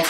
Hey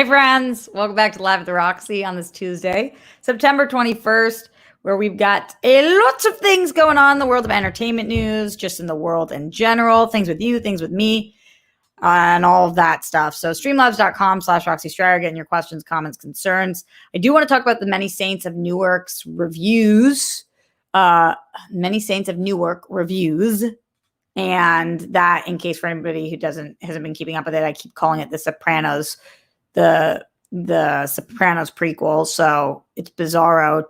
friends, welcome back to Live with Roxy on this Tuesday, September 21st, where we've got lots of things going on in the world of entertainment news, just in the world in general, things with you, things with me, and all of that stuff. So streamlabs.com/Roxy Stryer, getting your questions, comments, concerns. I do want to talk about the Many Saints of Newark's reviews, Many Saints of Newark reviews. And that, in case for anybody who hasn't been keeping up with it, I keep calling it The Sopranos, the Sopranos prequel. So it's bizarro.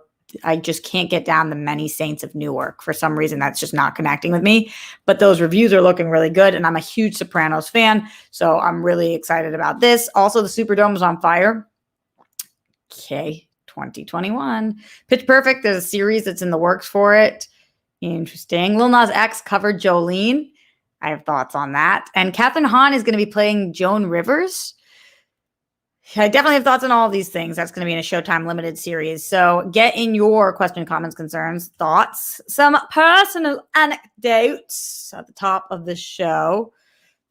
I just can't get down the Many Saints of Newark. For some reason, that's just not connecting with me. But those reviews are looking really good, and I'm a huge Sopranos fan, so I'm really excited about this. Also, the Superdome is on fire. Okay, 2021. Pitch Perfect, there's a series that's in the works for it. Interesting. Lil Nas X covered Jolene. I have thoughts on that. And Kathryn Hahn is going to be playing Joan Rivers. I definitely have thoughts on all of these things. That's going to be in a Showtime limited series. So get in your question, comments, concerns, thoughts, some personal anecdotes at the top of the show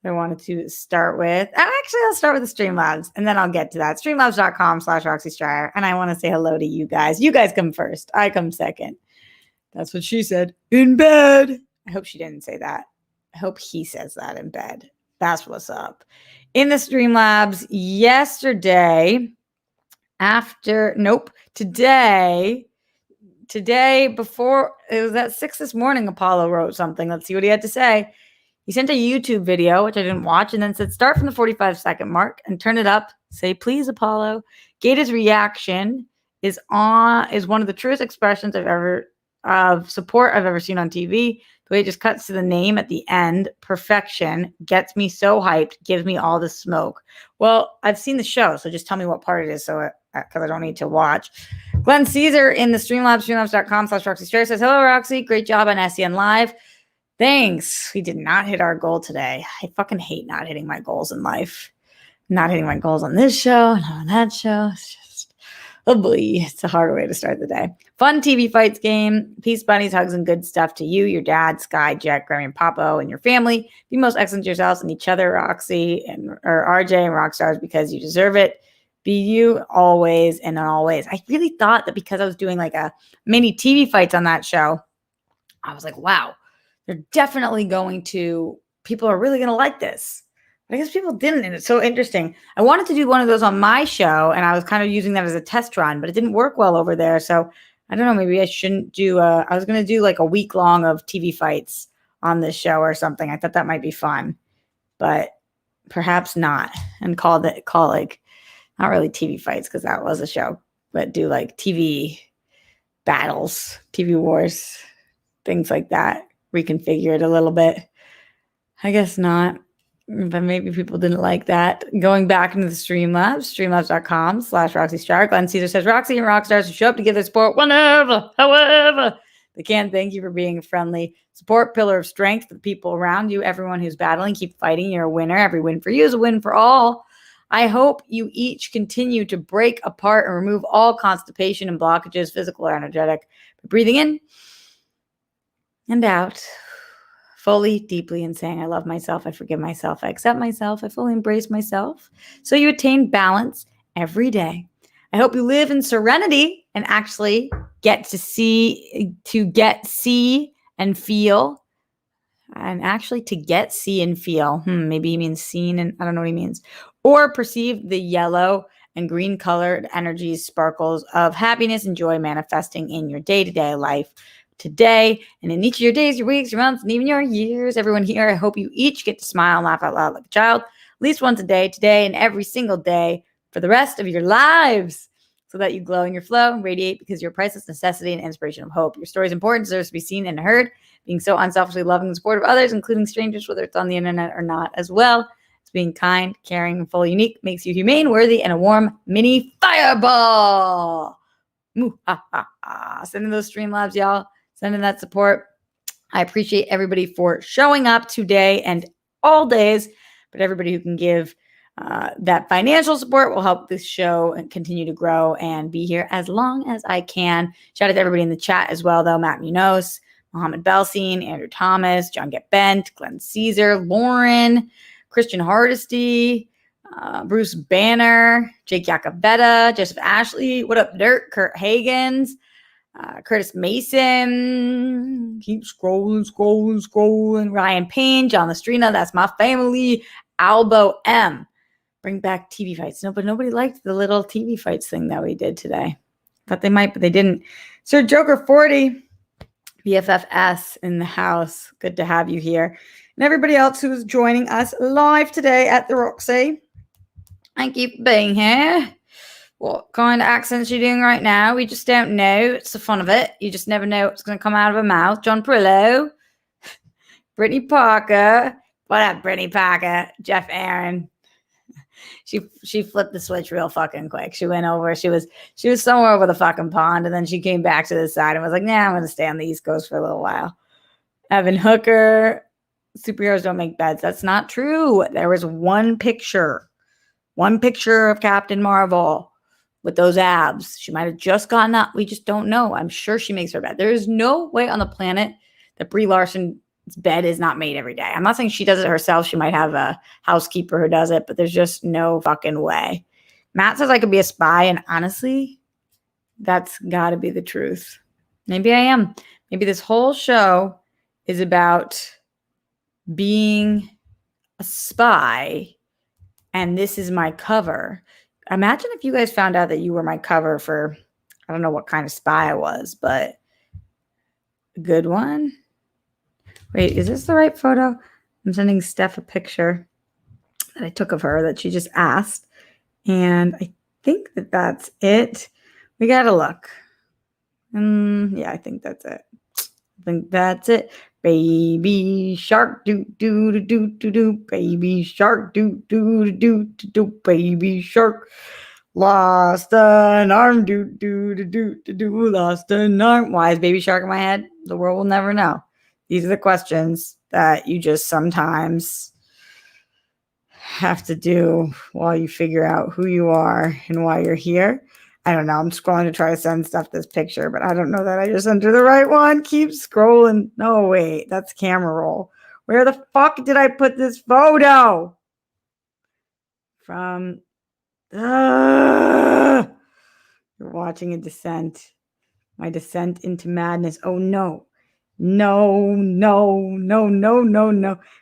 I wanted to start with. I'll start with the Streamlabs, and then I'll get to that. Streamlabs.com/Roxy Stryer. And I want to say hello to you guys. You guys come first. I come second. That's what she said. In bed. I hope she didn't say that. I hope he says that in bed. That's what's up. In the Streamlabs today, before it was at 6 this morning, Apollo wrote something. Let's see what he had to say. He sent a YouTube video, which I didn't watch, and then said, start from the 45-second mark and turn it up. Say, please, Apollo. Gata's reaction is one of the truest expressions of support I've ever seen on TV. The way it just cuts to the name at the end, perfection, gets me so hyped, gives me all the smoke. Well, I've seen the show, so just tell me what part it is, so because I don't need to watch. Glenn Caesar in the Streamlabs, streamlabs.com/Roxy Stryer says, hello, Roxy. Great job on SEN Live. Thanks. We did not hit our goal today. I fucking hate not hitting my goals in life. Not hitting my goals on this show, not on that show. It's just, oh boy, it's a hard way to start the day. Fun TV fights game. Peace, bunnies, hugs, and good stuff to you, your dad, Sky, Jack, Grammy, and Papo, and your family. Be most excellent to yourselves and each other, Roxy or RJ and Rockstars, because you deserve it. Be you always and always. I really thought that because I was doing like a mini TV fights on that show, I was like, wow, they're definitely people are really going to like this. But I guess people didn't, and it's so interesting. I wanted to do one of those on my show, and I was kind of using that as a test run, but it didn't work well over there. So I don't know, maybe I shouldn't do, I was going to do like a week long of TV fights on this show or something. I thought that might be fun, but perhaps not. And call like, not really TV fights because that was a show, but do like TV battles, TV wars, things like that. Reconfigure it a little bit. I guess not, but maybe people didn't like that. Going back into the Streamlabs, streamlabs.com/Roxy Stryer. Glenn Caesar says, Roxy and Rockstars who show up to give their support whenever, however they can. Thank you for being a friendly support pillar of strength for the people around you. Everyone who's battling, keep fighting. You're a winner. Every win for you is a win for all. I hope you each continue to break apart and remove all constipation and blockages, physical or energetic. Breathing in and out, fully, deeply, and saying, I love myself, I forgive myself, I accept myself, I fully embrace myself. So you attain balance every day. I hope you live in serenity and actually get to see and feel. And actually to get, see, and feel. Maybe he means seen, and I don't know what he means. Or perceive the yellow and green colored energies, sparkles of happiness and joy manifesting in your day-to-day life today and in each of your days, your weeks, your months, and even your years. Everyone here, I hope you each get to smile and laugh out loud like a child, at least once a day, today and every single day for the rest of your lives, so that you glow in your flow and radiate because you're a priceless necessity and inspiration of hope. Your story is important, deserves to be seen and heard. Being so unselfishly loving and supportive of others, including strangers, whether it's on the internet or not, as well as being kind, caring, and fully unique, makes you humane, worthy, and a warm mini fireball. Sending those Streamlabs, y'all. Sending that support. I appreciate everybody for showing up today and all days, but everybody who can give that financial support will help this show and continue to grow and be here as long as I can. Shout out to everybody in the chat as well, though. Matt Munoz, Mohammed Belsin, Andrew Thomas, John Get Bent, Glenn Caesar, Lauren, Christian Hardesty, Bruce Banner, Jake Yakavetta, Joseph Ashley, what up, Dirt, Kurt Hagens, Curtis Mason, keep scrolling, Ryan Payne, John Lestrina, that's my family, Albo M, bring back TV fights. No, but nobody liked the little TV fights thing that we did today. Thought they might, but they didn't. Sir Joker 40, BFFS in the house. Good to have you here. And everybody else who's joining us live today at the Roxy, thank you for being here. What kind of accents you're doing right now, we just don't know. It's the fun of it. You just never know what's going to come out of her mouth. John Prillo, Brittany Parker. What up, Brittany Parker? Jeff Aaron. She flipped the switch real fucking quick. She went over. She was somewhere over the fucking pond, and then she came back to the side and was like, nah, I'm going to stay on the East Coast for a little while. Evan Hooker. Superheroes don't make beds. That's not true. There was one picture of Captain Marvel with those abs. She might have just gotten up. We just don't know. I'm sure she makes her bed. There is no way on the planet that Brie Larson's bed is not made every day. I'm not saying she does it herself. She might have a housekeeper who does it, but there's just no fucking way. Matt says I could be a spy, and honestly, that's got to be the truth. Maybe I am. Maybe this whole show is about being a spy, and this is my cover. Imagine if you guys found out that you were my cover for, I don't know what kind of spy I was, but a good one. Wait, is this the right photo? I'm sending Steph a picture that I took of her that she just asked. And I think that that's it. We got to look. Yeah, I think that's it. Baby shark, do do do do do. Baby shark, do do do do do. Baby shark, lost an arm, do do do do do. Lost an arm. Why is Baby Shark in my head? The world will never know. These are the questions that you just sometimes have to do while you figure out who you are and why you're here. I don't know. I'm scrolling to try to send stuff this picture, but I don't know that I just entered the right one. Keep scrolling. No, wait. That's camera roll. Where the fuck did I put this photo? From... You're watching a descent. My descent into madness. Oh, no. No.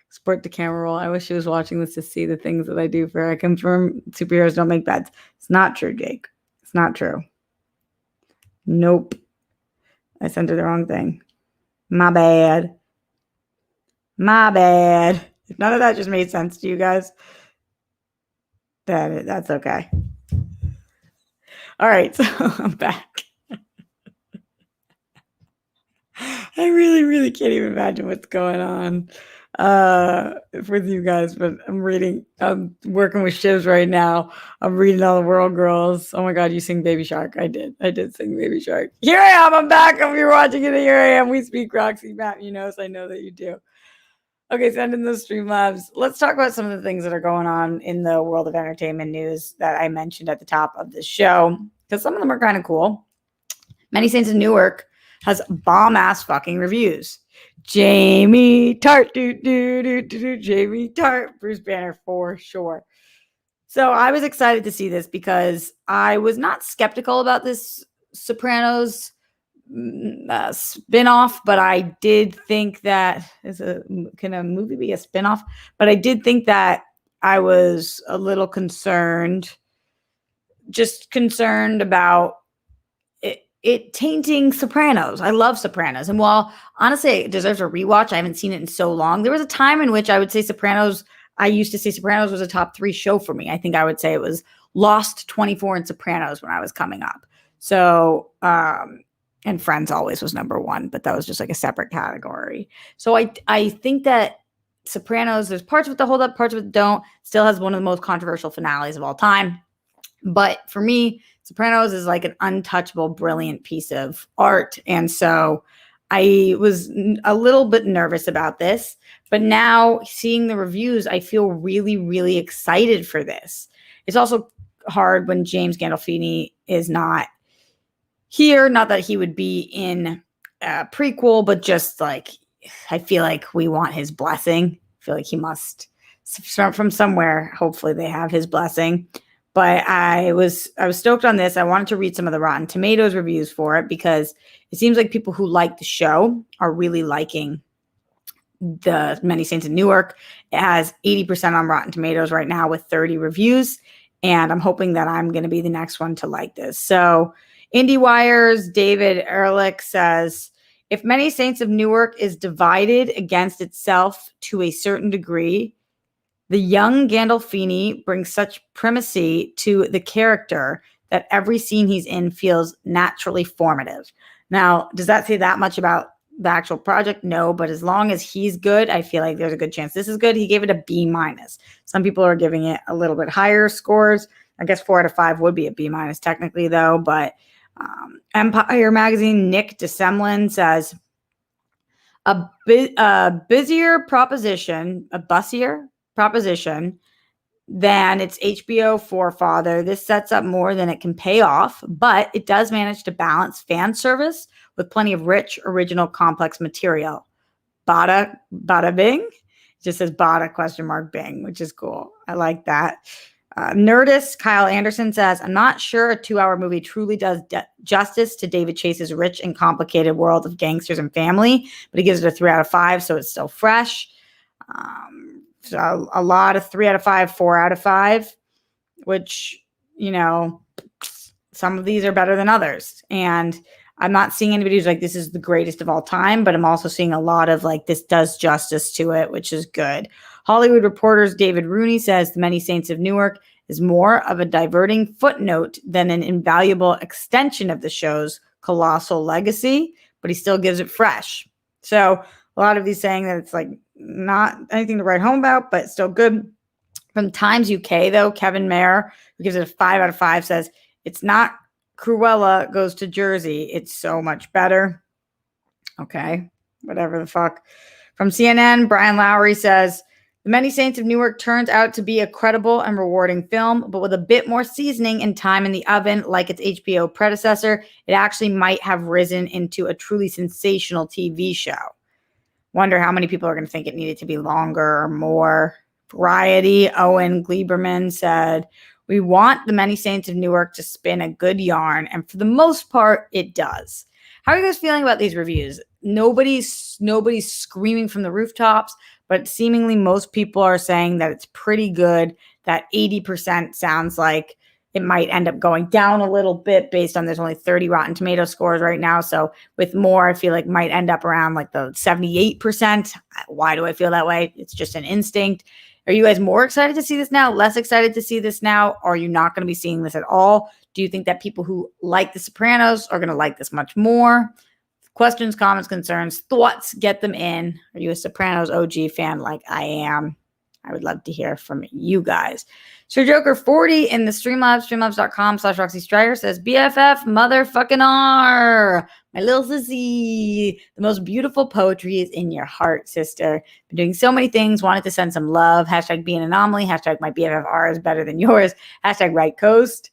Support the camera roll. I wish she was watching this to see the things that I do for her. I confirm superheroes don't make beds. It's not true, Jake. It's not true. Nope. I sent her the wrong thing. My bad. If none of that just made sense to you guys, that's okay. All right, so I'm back. I really can't even imagine what's going on with you guys, but I'm working with Shivs right now. I'm reading all the World Girls. Oh my God, you sing Baby Shark. I did sing Baby Shark. Here I am, I'm back. If you're watching it, here I am. We speak Roxy, Matt, you know, so I know that you do. Okay, send in those Streamlabs. Let's talk about some of the things that are going on in the world of entertainment news that I mentioned at the top of the show, because some of them are kind of cool. Many Saints of Newark has bomb-ass fucking reviews. Jamie Tart, Jamie Tart, Bruce Banner for sure. So I was excited to see this because I was not skeptical about this Sopranos spinoff, but I did think that can a movie be a spinoff? But I did think that I was a little concerned about it tainting Sopranos. I love Sopranos. And while honestly it deserves a rewatch, I haven't seen it in so long. There was a time in which I would say I used to say Sopranos was a top 3 show for me. I think I would say it was Lost, 24, and Sopranos when I was coming up. So, and Friends always was number 1, but that was just like a separate category. So I think that Sopranos, there's parts of it that hold up, parts of it that don't. Still has one of the most controversial finales of all time. But for me, Sopranos is like an untouchable, brilliant piece of art. And so I was a little bit nervous about this, but now seeing the reviews, I feel really, really excited for this. It's also hard when James Gandolfini is not here. Not that he would be in a prequel, but just like I feel like we want his blessing. I feel like he must start from somewhere. Hopefully, they have his blessing. But I was stoked on this. I wanted to read some of the Rotten Tomatoes reviews for it because it seems like people who like the show are really liking the Many Saints of Newark. It has 80% on Rotten Tomatoes right now with 30 reviews. And I'm hoping that I'm going to be the next one to like this. So IndieWire's David Ehrlich says, if Many Saints of Newark is divided against itself to a certain degree, the young Gandolfini brings such primacy to the character that every scene he's in feels naturally formative. Now, does that say that much about the actual project? No, but as long as he's good, I feel like there's a good chance this is good. He gave it a B minus. Some people are giving it a little bit higher scores. I guess 4 out of 5 would be a B minus technically, though. But Empire Magazine, Nick DeSemlin says, a busier proposition than its HBO forefather. This sets up more than it can pay off, but it does manage to balance fan service with plenty of rich, original, complex material. Bada bing. It just says bada question mark bing, which is cool. I like that. Nerdist Kyle Anderson says, I'm not sure a 2-hour movie truly does justice to David Chase's rich and complicated world of gangsters and family, but he gives it a 3 out of 5, so it's still fresh. So a lot of 3 out of 5, 4 out of 5, which, you know, some of these are better than others. And I'm not seeing anybody who's like, this is the greatest of all time, but I'm also seeing a lot of like, this does justice to it, which is good. Hollywood Reporter's David Rooney says The Many Saints of Newark is more of a diverting footnote than an invaluable extension of the show's colossal legacy, but he still gives it fresh. So a lot of these saying that it's like not anything to write home about, but still good. From Times UK, though, Kevin Mayer, who gives it a 5 out of 5, says it's not Cruella goes to Jersey. It's so much better. Okay, whatever the fuck. From CNN, Brian Lowry says, The Many Saints of Newark turns out to be a credible and rewarding film, but with a bit more seasoning and time in the oven, like its HBO predecessor, it actually might have risen into a truly sensational TV show. Wonder how many people are going to think it needed to be longer or more. Variety, Owen Gleiberman said, we want The Many Saints of Newark to spin a good yarn, and for the most part, it does. How are you guys feeling about these reviews? Nobody's screaming from the rooftops, but seemingly most people are saying that it's pretty good. That 80% sounds like it might end up going down a little bit based on there's only 30 Rotten Tomato scores right now. So with more, I feel like might end up around like the 78%. Why do I feel that way? It's just an instinct. Are you guys more excited to see this now? Less excited to see this now? Or are you not going to be seeing this at all? Do you think that people who like The Sopranos are going to like this much more? Questions, comments, concerns, thoughts, get them in. Are you a Sopranos OG fan like I am? I would love to hear from you guys. Sir Joker 40 in the Streamlabs, streamlabs.com/Roxy Strider says, BFF motherfucking R. My little sissy. The most beautiful poetry is in your heart, sister. Been doing so many things. Wanted to send some love. Hashtag be an anomaly. Hashtag my BFFR is better than yours. Hashtag right coast.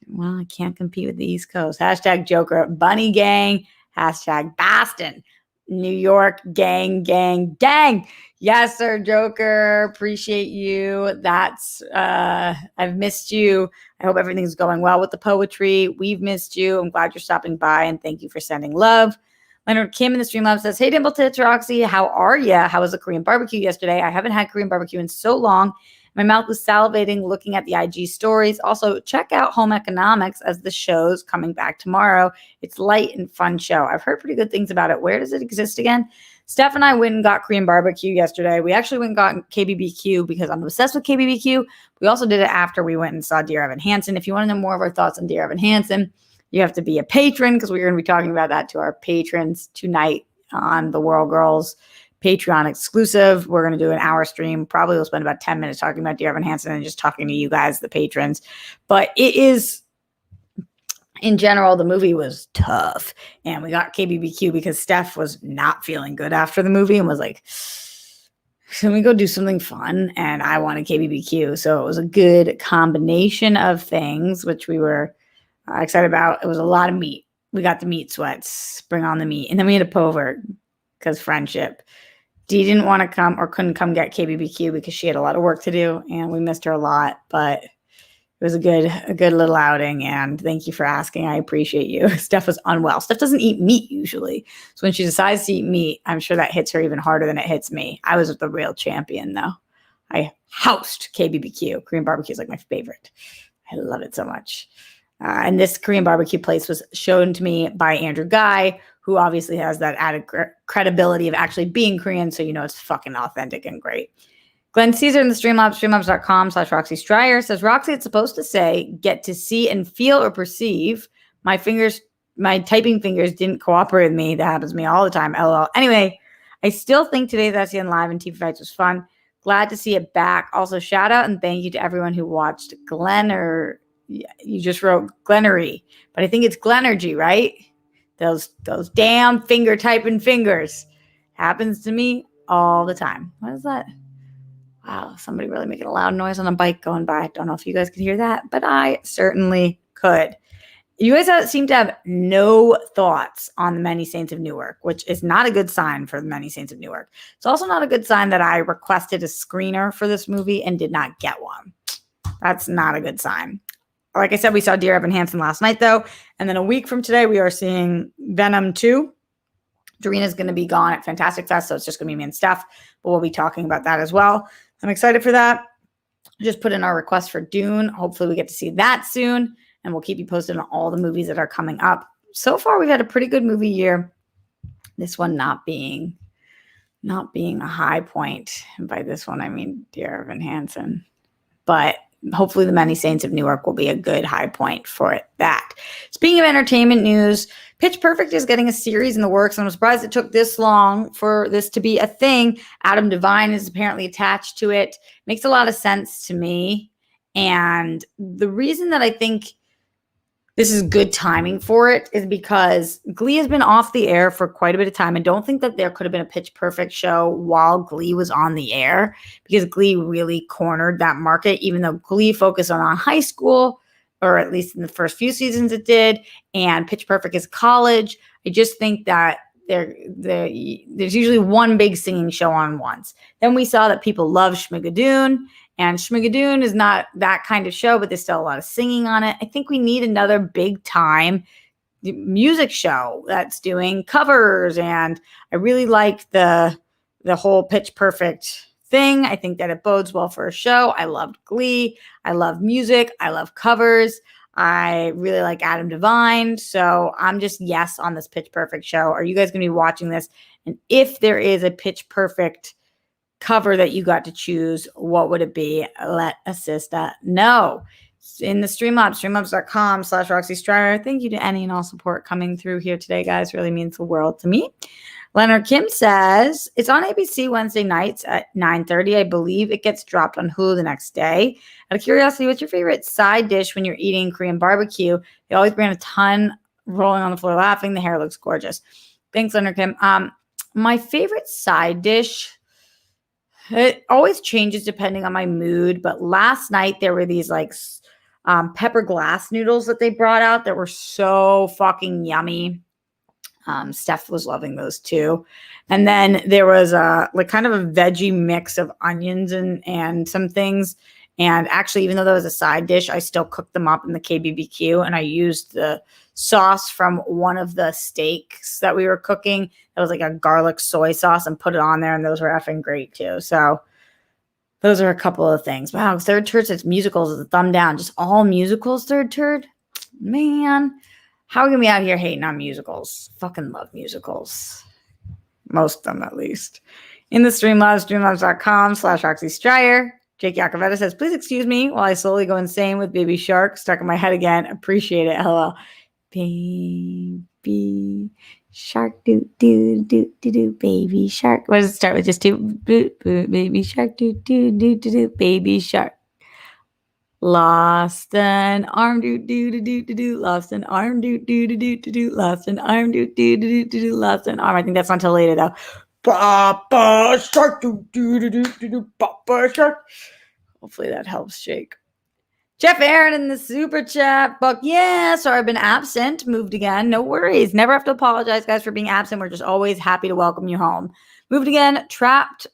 Well, I can't compete with the East Coast. Hashtag Joker Bunny Gang. Hashtag Boston. New York gang, gang, gang. Yes, sir, Joker. Appreciate you. That's I've missed you. I hope everything's going well with the poetry. We've missed you. I'm glad you're stopping by, and thank you for sending love. Leonard Kim in the Streamlabs says, hey, Dimple Tits, Roxy, how are ya? How was the Korean barbecue yesterday? I haven't had Korean barbecue in so long. My mouth was salivating looking at the IG stories. Also, check out Home Economics as the show's coming back tomorrow. It's light and fun show. I've heard pretty good things about it. Where does it exist again? Steph and I went and got Korean barbecue yesterday. We actually went and got KBBQ because I'm obsessed with KBBQ. We also did it after we went and saw Dear Evan Hansen. If you want to know more of our thoughts on Dear Evan Hansen, you have to be a patron because we're going to be talking about that to our patrons tonight on the World Girls Patreon exclusive. We're going to do an hour stream. Probably we'll spend about 10 minutes talking about Dear Evan Hansen and just talking to you guys, the patrons. But it is in general, the movie was tough. And we got KBBQ because Steph was not feeling good after the movie and was like, can we go do something fun? And I wanted KBBQ. So it was a good combination of things, which we were excited about. It was a lot of meat. We got the meat sweats, bring on the meat. And then we had a povert because friendship. Dee didn't want to come or couldn't come get KBBQ because she had a lot of work to do and we missed her a lot. But it was a good little outing, and thank you for asking. I appreciate you. Steph was unwell. Steph doesn't eat meat usually. So when she decides to eat meat, I'm sure that hits her even harder than it hits me. I was the real champion, though. I housed KBBQ. Korean barbecue is like my favorite. I love it so much. And this Korean barbecue place was shown to me by Andrew Guy, who obviously has that added credibility of actually being Korean, so you know it's fucking authentic and great. Glenn Caesar in the Streamlabs, streamlabs.com/Roxy Stryer says, Roxy, it's supposed to say, get to see and feel or perceive. My typing fingers didn't cooperate with me. That happens to me all the time. LOL. Anyway, I still think today's SEN Live and TV Fights was fun. Glad to see it back. Also, shout out and thank you to everyone who watched Glenn, or you just wrote Glennery, but I think it's Glenergy, right? Those damn finger typing fingers. Happens to me all the time. What is that? Wow, somebody really making a loud noise on a bike going by. I don't know if you guys could hear that, but I certainly could. You guys seem to have no thoughts on the Many Saints of Newark, which is not a good sign for the Many Saints of Newark. It's also not a good sign that I requested a screener for this movie and did not get one. That's not a good sign. Like I said, we saw Dear Evan Hansen last night, though. And then a week from today, we are seeing Venom 2. Doreena's going to be gone at Fantastic Fest, so it's just going to be me and Steph. But we'll be talking about that as well. I'm excited for that. Just put in our request for Dune. Hopefully we get to see that soon. And we'll keep you posted on all the movies that are coming up. So far, we've had a pretty good movie year. This one not being a high point. And by this one, I mean Dear Evan Hansen. But hopefully the Many Saints of Newark will be a good high point for that. Speaking of entertainment news, Pitch Perfect is getting a series in the works. I'm surprised it took this long for this to be a thing. Adam Devine is apparently attached to it. Makes a lot of sense to me. And the reason that I think this is good timing for it is because Glee has been off the air for quite a bit of time. I don't think that there could have been a Pitch Perfect show while Glee was on the air, because Glee really cornered that market, even though Glee focused on high school, or at least in the first few seasons it did, and Pitch Perfect is college. I just think that there's usually one big singing show on once. Then we saw that people love Schmigadoon, and Schmigadoon is not that kind of show, but there's still a lot of singing on it. I think we need another big time music show that's doing covers, and I really like the whole Pitch Perfect thing. I think that it bodes well for a show. I loved Glee. I love music. I love covers. I really like Adam Devine. So I'm just yes on this Pitch Perfect show. Are you guys going to be watching this? And if there is a Pitch Perfect cover that you got to choose, what would it be? Let a sister know. In the Streamlabs, streamlabs.com/Roxy Stryer. Thank you to any and all support coming through here today, guys. Really means the world to me. Leonard Kim says, it's on ABC Wednesday nights at 9:30. I believe it gets dropped on Hulu the next day. Out of curiosity, what's your favorite side dish when you're eating Korean barbecue? They always bring a ton, rolling on the floor laughing. The hair looks gorgeous. Thanks, Leonard Kim. My favorite side dish, it always changes depending on my mood. But last night there were these like pepper glass noodles that they brought out that were so fucking yummy. Steph was loving those too. And then there was like kind of a veggie mix of onions and some things. And actually, even though that was a side dish, I still cooked them up in the KBBQ, and I used the sauce from one of the steaks that we were cooking. That was like a garlic soy sauce, and put it on there, and those were effing great too. So those are a couple of things. Wow, third turd says musicals is a thumb down. Just all musicals, third turd? Man, how can we out here hating on musicals? Fucking love musicals. Most of them, at least. In the Streamlabs, streamlabs.com/Roxy Stryer. Jake Yacovetta says, please excuse me while I slowly go insane with Baby Shark stuck in my head again. Appreciate it. Hello. Baby Shark, do, do, do, do, do, Baby Shark. What does it start with? Just do, boo, boo, Baby Shark, do, do, do, do, do, Baby Shark. Lost an arm, do do do do do do. Lost an arm, do do do do do do. Lost an arm, do do do do do do. Lost an arm. I think that's not until later though. Papa Shark, do do do do do do. Papa Shark. Hopefully that helps, Jake. Jeff Aaron in the super chat. Buck, yeah, sorry I've been absent. Moved again. No worries. Never have to apologize, guys, for being absent. We're just always happy to welcome you home. Moved again. Tapped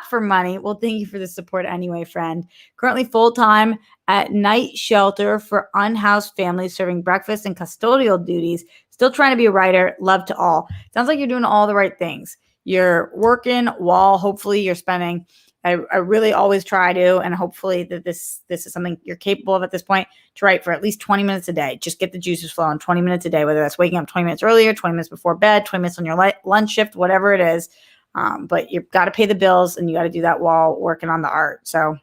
for money. Well, thank you for the support anyway, friend. Currently full-time at night shelter for unhoused families, serving breakfast and custodial duties. Still trying to be a writer. Love to all. Sounds like you're doing all the right things. You're working while hopefully you're spending. I really always try to, and hopefully that this is something you're capable of at this point, to write for at least 20 minutes a day. Just get the juices flowing 20 minutes a day, whether that's waking up 20 minutes earlier, 20 minutes before bed, 20 minutes on your lunch shift, whatever it is. But you've got to pay the bills, and you got to do that while working on the art. So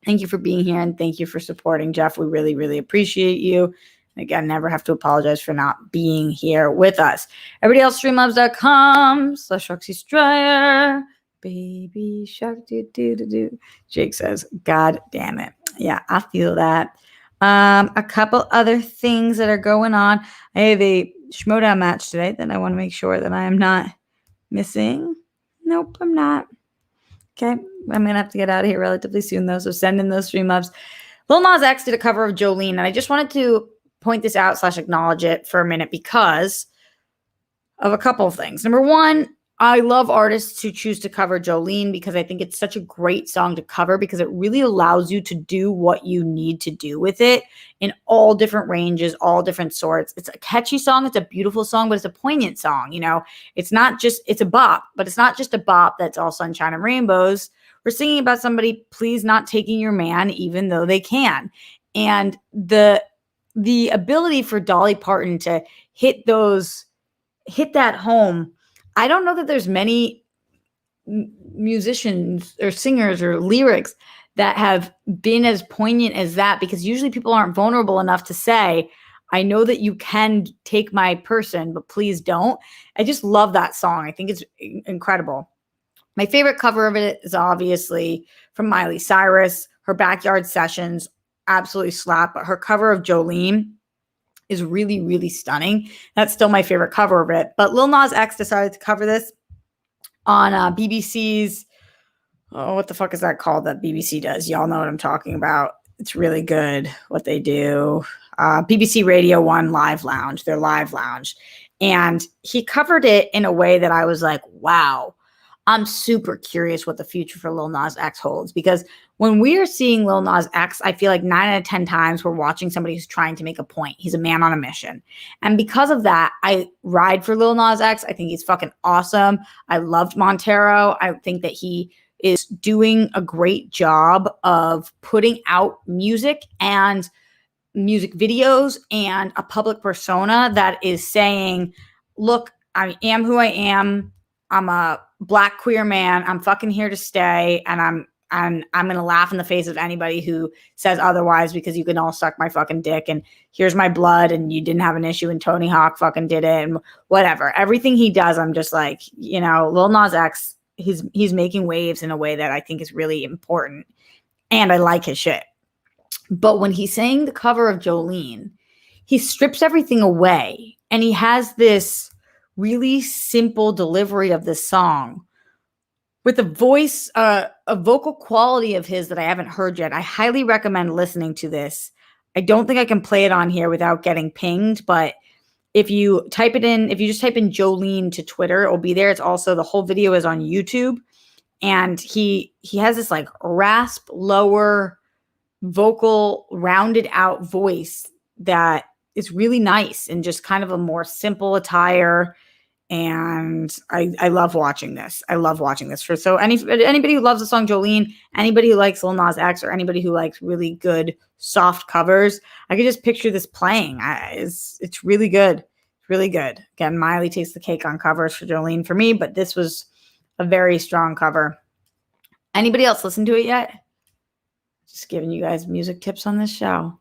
thank you for being here, and thank you for supporting, Jeff. We really, really appreciate you. And again, never have to apologize for not being here with us. Everybody else, streamlabs.com/Roxy Stryer. Baby shark, do do do do. Jake says, God damn it. Yeah, I feel that. A couple other things that are going on. I have a Schmodown match today that I want to make sure that I am not missing. Nope, I'm not. Okay, I'm going to have to get out of here relatively soon, though, so send in those Streamlabs. Lil Nas X did a cover of Jolene, and I just wanted to point this out / acknowledge it for a minute because of a couple of things. Number one, I love artists who choose to cover Jolene because I think it's such a great song to cover because it really allows you to do what you need to do with it in all different ranges, all different sorts. It's a catchy song. It's a beautiful song, but it's a poignant song. You know, it's a bop, but it's not just a bop that's all sunshine and rainbows. We're singing about somebody, please not taking your man, even though they can. And the ability for Dolly Parton to hit that home. I don't know that there's many musicians or singers or lyrics that have been as poignant as that, because usually people aren't vulnerable enough to say, I know that you can take my person, but please don't. I just love that song. I think it's incredible. My favorite cover of it is obviously from Miley Cyrus. Her Backyard Sessions absolutely slap, but her cover of Jolene is really, really stunning. That's still my favorite cover of it. But Lil Nas X decided to cover this on BBC's, what the fuck is that called that BBC does? Y'all know what I'm talking about. It's really good what they do. BBC Radio 1 Live Lounge, their live lounge. And he covered it in a way that I was like, wow, I'm super curious what the future for Lil Nas X holds, because when we are seeing Lil Nas X, I feel like 9 out of 10 times we're watching somebody who's trying to make a point. He's a man on a mission. And because of that, I ride for Lil Nas X. I think he's fucking awesome. I loved Montero. I think that he is doing a great job of putting out music and music videos and a public persona that is saying, look, I am who I am. I'm a Black queer man. I'm fucking here to stay. And I'm going to laugh in the face of anybody who says otherwise, because you can all suck my fucking dick. And here's my blood. And you didn't have an issue. And Tony Hawk fucking did it. And whatever. Everything he does, I'm just like, you know, Lil Nas X, he's making waves in a way that I think is really important. And I like his shit. But when he sang the cover of Jolene, he strips everything away. And he has this really simple delivery of this song with a voice, a vocal quality of his that I haven't heard yet. I highly recommend listening to this. I don't think I can play it on here without getting pinged, but if you just type in Jolene to Twitter, it will be there. It's also, the whole video is on YouTube. And he has this like rasp, lower vocal, rounded out voice that is really nice and just kind of a more simple attire. And I love watching this. I love watching this. So anybody who loves the song Jolene, anybody who likes Lil Nas X, or anybody who likes really good soft covers, I could just picture this playing. It's really good. It's really good. Again, Miley takes the cake on covers for Jolene for me, but this was a very strong cover. Anybody else listen to it yet? Just giving you guys music tips on this show,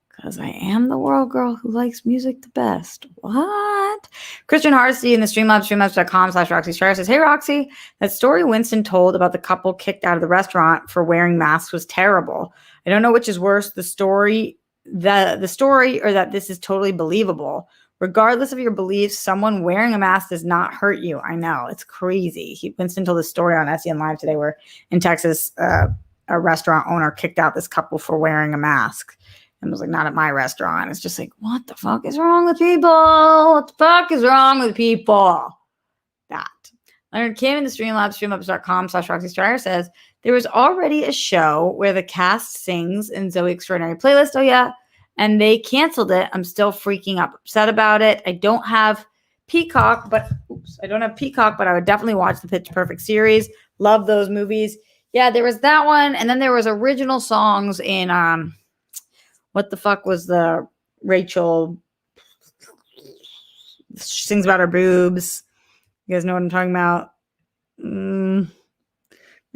because I am the world girl who likes music the best. What? Christian Hardesty in the streamlabs.com/Roxy Stryer says, "Hey Roxy, that story Winston told about the couple kicked out of the restaurant for wearing masks was terrible. I don't know which is worse, the story or that this is totally believable. Regardless of your beliefs, someone wearing a mask does not hurt you." I know, it's crazy. Winston told a story on SEN Live today where in Texas, a restaurant owner kicked out this couple for wearing a mask. And was like, not at my restaurant. It's just like, what the fuck is wrong with people? What the fuck is wrong with people? That. Leonard Kim in the streamlabs.com/Roxy Stryer says, there was already a show where the cast sings in Zoe Extraordinary Playlist. Oh, yeah. And they canceled it. I'm still freaking upset about it. I don't have Peacock, but I would definitely watch the Pitch Perfect series. Love those movies. Yeah, there was that one. And then there was original songs in, what the fuck was the Rachel sings about her boobs? You guys know what I'm talking about? My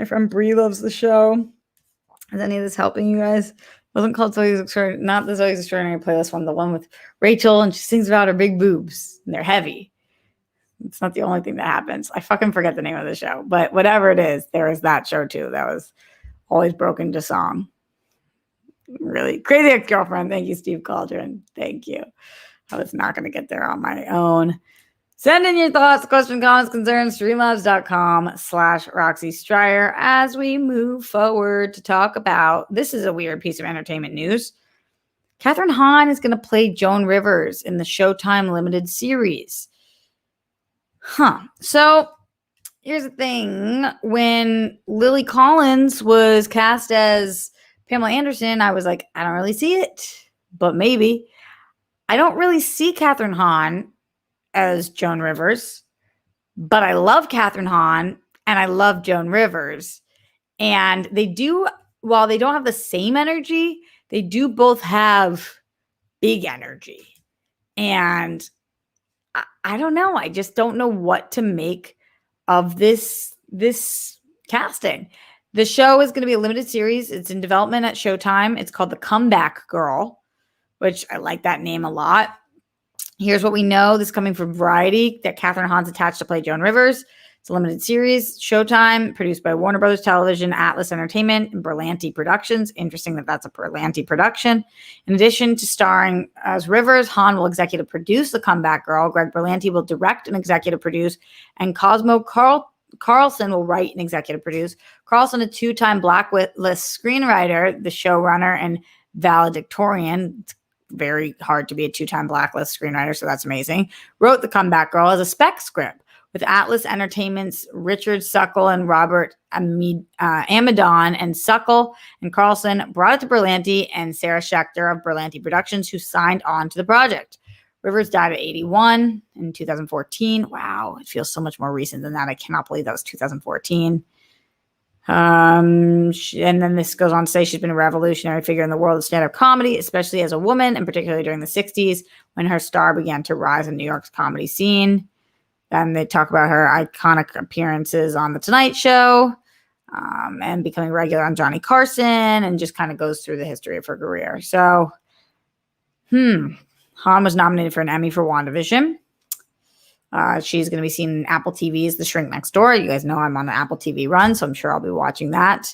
friend Bree loves the show. Is any of this helping you guys? It wasn't called Zoe's Extraordinary, not the Zoe's Extraordinary Playlist one, the one with Rachel and she sings about her big boobs and they're heavy. It's not the only thing that happens. I fucking forget the name of the show, but whatever it is, there is that show too. That was always broken to song. Really crazy ex-girlfriend. Thank you, Steve Cauldron. Thank you. I was not going to get there on my own. Send in your thoughts, questions, comments, concerns, streamlabs.com/Roxy Stryer as we move forward to talk about, this is a weird piece of entertainment news. Kathryn Hahn is going to play Joan Rivers in the Showtime limited series. So here's the thing. When Lily Collins was cast as Pamela Anderson, I was like, I don't really see it, but maybe. I don't really see Kathryn Hahn as Joan Rivers, but I love Kathryn Hahn and I love Joan Rivers. And they do, while they don't have the same energy, they do both have big energy. And I don't know. I just don't know what to make of this casting. The show is going to be a limited series. It's in development at Showtime. It's called The Comeback Girl, which I like that name a lot. Here's what we know. This is coming from Variety, that Kathryn Hahn's attached to play Joan Rivers. It's a limited series. Showtime, produced by Warner Brothers Television, Atlas Entertainment, and Berlanti Productions. Interesting that that's a Berlanti production. In addition to starring as Rivers, Hahn will executive produce The Comeback Girl. Greg Berlanti will direct and executive produce. And Cosmo Carlson will write and executive produce. Carlson, a two-time Blacklist screenwriter, the showrunner, and valedictorian. It's very hard to be a two-time Blacklist screenwriter, so that's amazing. Wrote The Comeback Girl as a spec script with Atlas Entertainment's Richard Suckle and Robert Amidon. And Suckle and Carlson brought it to Berlanti and Sarah Schechter of Berlanti Productions, who signed on to the project. Rivers died at 81 in 2014. Wow, it feels so much more recent than that. I cannot believe that was 2014. And then this goes on to say she's been a revolutionary figure in the world of stand-up comedy, especially as a woman, and particularly during the 60s when her star began to rise in New York's comedy scene. Then they talk about her iconic appearances on The Tonight Show, and becoming regular on Johnny Carson, and just kind of goes through the history of her career. So, Hahn was nominated for an Emmy for WandaVision. She's going to be seen in Apple TV's The Shrink Next Door. You guys know I'm on the Apple TV run, so I'm sure I'll be watching that.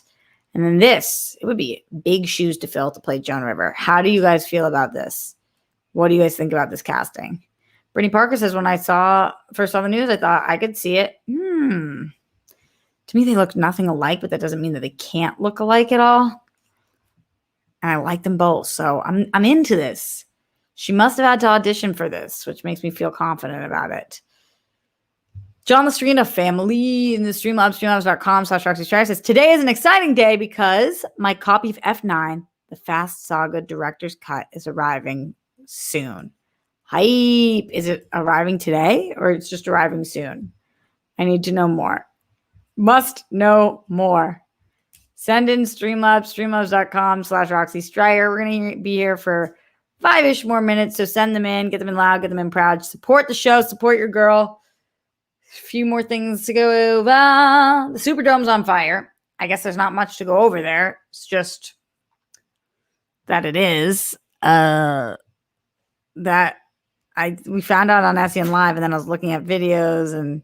And then it would be big shoes to fill to play Joan Rivers. How do you guys feel about this? What do you guys think about this casting? Brittany Parker says, when I first saw the news, I thought I could see it. To me, they look nothing alike, but that doesn't mean that they can't look alike at all. And I like them both, so I'm into this. She must have had to audition for this, which makes me feel confident about it. John Lastrina family in the streamlabs.com/Roxy Stryer says, today is an exciting day because my copy of F9, the Fast Saga Director's Cut, is arriving soon. Hype. Is it arriving today or it's just arriving soon? I need to know more. Must know more. Send in streamlabs.com/Roxy Stryer. We're going to be here for 5-ish more minutes, so send them in, get them in loud, get them in proud. Support the show, support your girl. A few more things to go over. The Superdome's on fire. I guess there's not much to go over there. It's just that it is. That we found out on SEN Live, and then I was looking at videos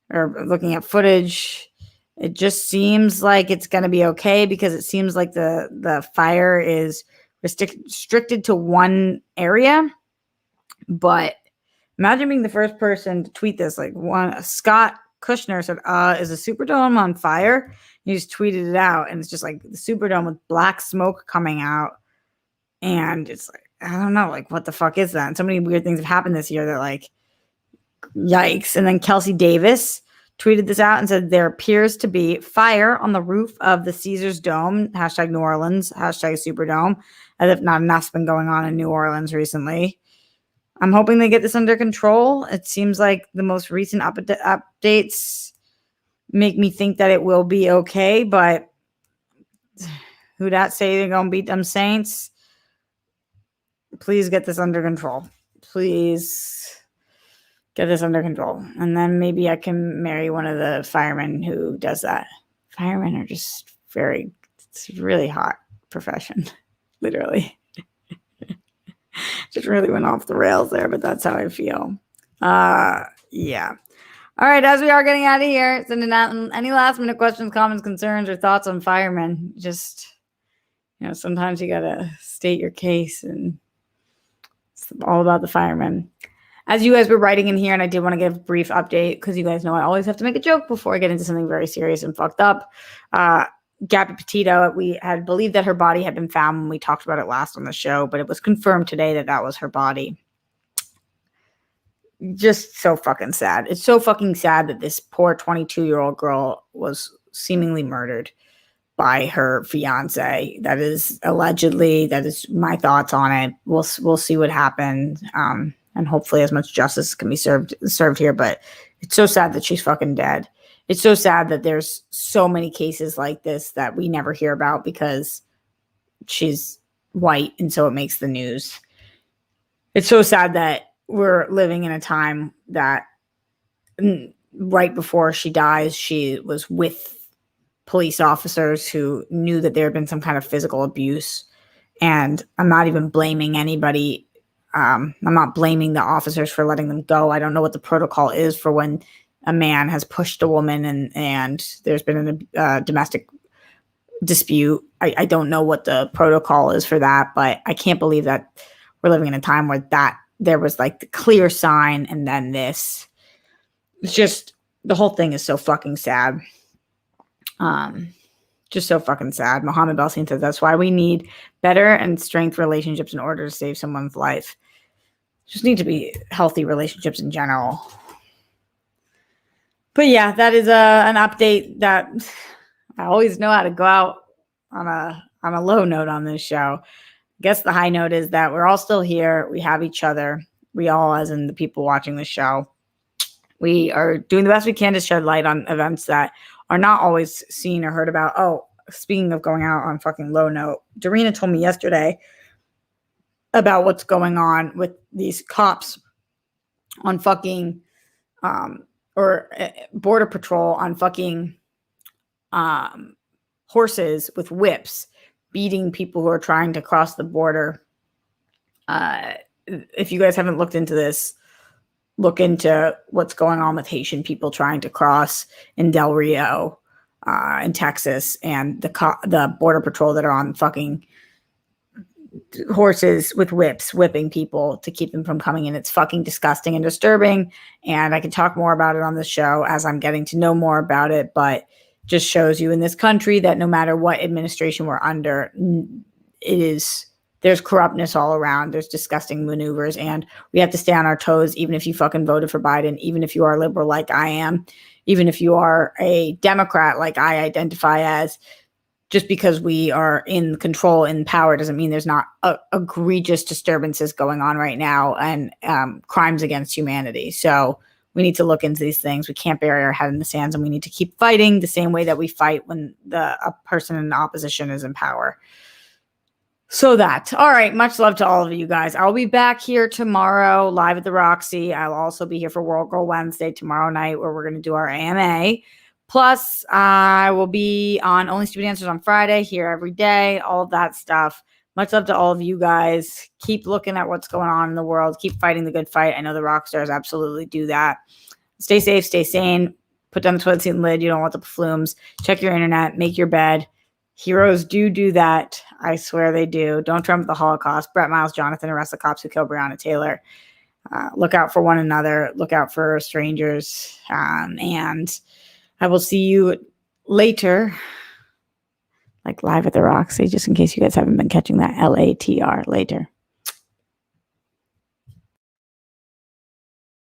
or looking at footage. It just seems like it's going to be okay because it seems like the fire is restricted to one area. But imagine being the first person to tweet this. Like Scott Kushner said, is the Superdome on fire? He just tweeted it out, and it's just like the Superdome with black smoke coming out. And it's like, I don't know, like, what the fuck is that? And so many weird things have happened this year that, like, yikes. And then Kelsey Davis tweeted this out and said, there appears to be fire on the roof of the Caesars Dome, hashtag New Orleans, hashtag Superdome, as if not enough's been going on in New Orleans recently. I'm hoping they get this under control. It seems like the most recent updates make me think that it will be okay, but who that say they're going to beat them Saints? Please get this under control. Please get this under control. And then maybe I can marry one of the firemen who does that. Firemen are just it's a really hot profession, literally. Just really went off the rails there, but that's how I feel. Yeah. All right, as we are getting out of here, send in any last minute questions, comments, concerns, or thoughts on firemen. Just, sometimes you got to state your case, and it's all about the firemen. As you guys were writing in here, and I did want to give a brief update because you guys know I always have to make a joke before I get into something very serious and fucked up. Gabby Petito, we had believed that her body had been found when we talked about it last on the show, but it was confirmed today that was her body. Just so fucking sad. It's so fucking sad that this poor 22-year-old girl was seemingly murdered by her fiance. That is allegedly. That is my thoughts on it. We'll see what happens, and hopefully as much justice can be served here. But it's so sad that she's fucking dead. It's so sad that there's so many cases like this that we never hear about because she's white, and so it makes the news. It's so sad that we're living in a time that right before she dies, she was with police officers who knew that there had been some kind of physical abuse. And I'm not even blaming anybody. I'm not blaming the officers for letting them go. I don't know what the protocol is for when a man has pushed a woman and there's been a domestic dispute. I don't know what the protocol is for that, but I can't believe that we're living in a time where there was like the clear sign and then this. It's just, the whole thing is so fucking sad. Just so fucking sad. Mohammed Belsin says that's why we need better and strength relationships in order to save someone's life. Just need to be healthy relationships in general. But yeah, that is an update that I always know how to go out on a low note on this show. I guess the high note is that we're all still here. We have each other. We all, as in the people watching the show, we are doing the best we can to shed light on events that are not always seen or heard about. Oh, speaking of going out on fucking low note, Darina told me yesterday about what's going on with these cops on fucking border patrol on fucking horses with whips, beating people who are trying to cross the border. If you guys haven't looked into this, look into what's going on with Haitian people trying to cross in Del Rio, in Texas, and the border patrol that are on fucking horses with whips, whipping people to keep them from coming in. It's fucking disgusting and disturbing. And I can talk more about it on the show as I'm getting to know more about it, but just shows you in this country that no matter what administration we're under, there's corruptness all around. There's disgusting maneuvers, and we have to stay on our toes, even if you fucking voted for Biden, even if you are liberal like I am, even if you are a Democrat like I identify as. Just because we are in control, in power, doesn't mean there's not egregious disturbances going on right now and crimes against humanity. So we need to look into these things. We can't bury our head in the sands, and we need to keep fighting the same way that we fight when a person in opposition is in power. So all right, much love to all of you guys. I'll be back here tomorrow live at the Roxy. I'll also be here for World Girl Wednesday tomorrow night, where we're going to do our AMA. Plus, I will be on Only Stupid Answers on Friday, here every day, all of that stuff. Much love to all of you guys. Keep looking at what's going on in the world. Keep fighting the good fight. I know the rock stars absolutely do that. Stay safe, stay sane. Put down the toilet seat and lid. You don't want the flumes. Check your internet. Make your bed. Heroes do that. I swear they do. Don't trump the Holocaust. Brett Miles, Jonathan, arrest the cops who killed Breonna Taylor. Look out for one another. Look out for strangers. And I will see you later, like live at the Roxy, just in case you guys haven't been catching that. LATR later.